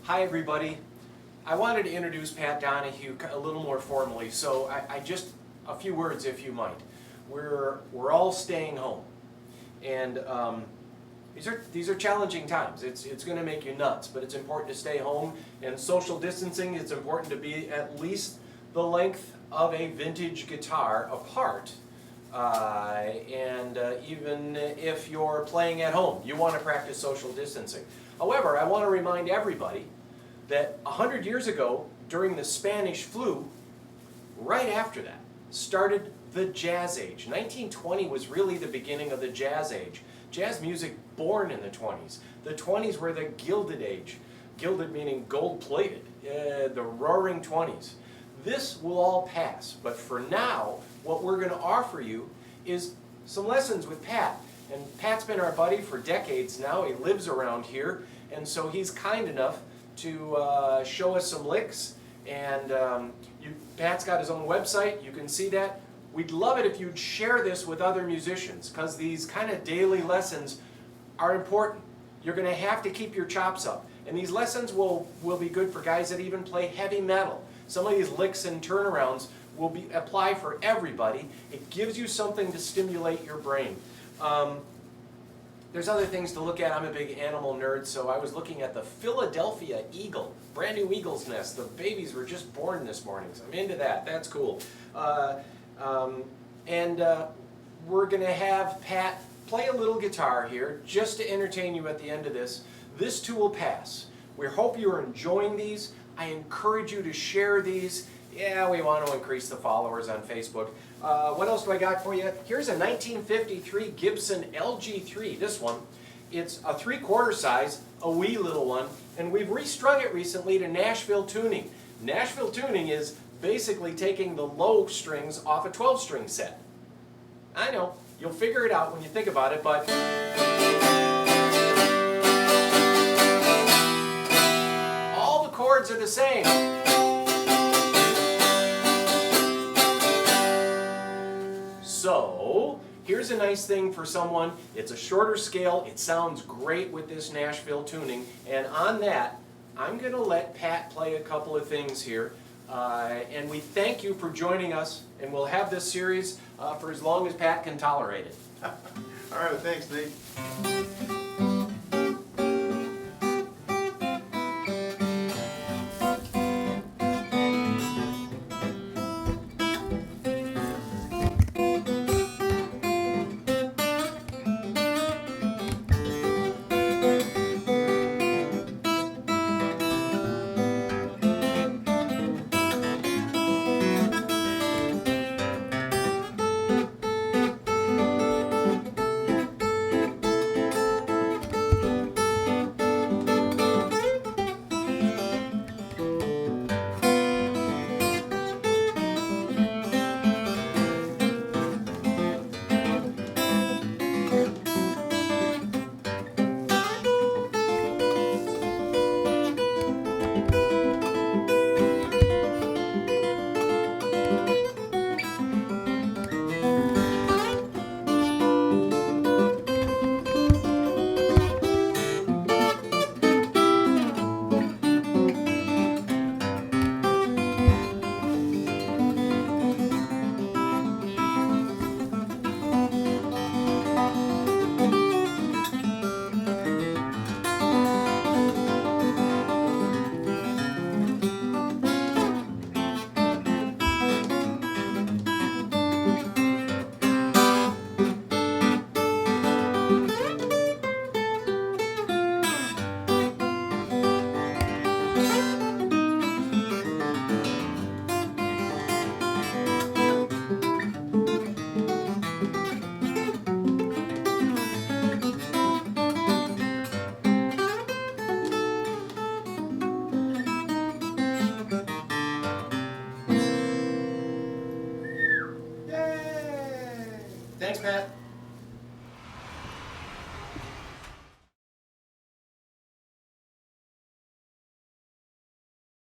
Hi everybody. I wanted to introduce Pat Donohue a little more formally, so I just a few words if you might. We're all staying home, and these are challenging times. It's going to make you nuts, but it's important to stay home. And social distancing, it's important to be at least the length of a vintage guitar apart. Even if you're playing at home, you want to practice social distancing. However, I want to remind everybody that 100 years ago, during the Spanish flu, right after that, started the Jazz Age. 1920 was really the beginning of the Jazz Age. Jazz music born in the 20s. The 20s were the Gilded Age. Gilded meaning gold-plated, the roaring 20s. This will all pass, but for now, what we're going to offer you is some lessons with Pat. And Pat's been our buddy for decades now. He lives around here, and so he's kind enough to show us some licks. And Pat's got his own website. You can see that. We'd love it if you'd share this with other musicians, because these kind of daily lessons are important. You're going to have to keep your chops up. And these lessons will be good for guys that even play heavy metal. Some of these licks and turnarounds will apply for everybody. It gives you something to stimulate your brain. There's other things to look at. I'm a big animal nerd, so I was looking at the Philadelphia eagle, brand new eagle's nest. The babies were just born this morning, so I'm into that. That's cool. We're going to have Pat play a little guitar here just to entertain you at the end of this. This too will pass. We hope you are enjoying these. I encourage you to share these. Yeah, we want to increase the followers on Facebook. What else do I got for you? Here's a 1953 Gibson LG3. This one, it's a 3/4 size, a wee little one, and we've restrung it recently to Nashville tuning. Nashville tuning is basically taking the low strings off a 12-string set. I know, you'll figure it out when you think about it, but all the chords are the same. So, here's a nice thing for someone. It's a shorter scale. It sounds great with this Nashville tuning. And on that, I'm going to let Pat play a couple of things here. And we thank you for joining us. And we'll have this series for as long as Pat can tolerate it. All right, thanks, Nate. Thanks, Pat.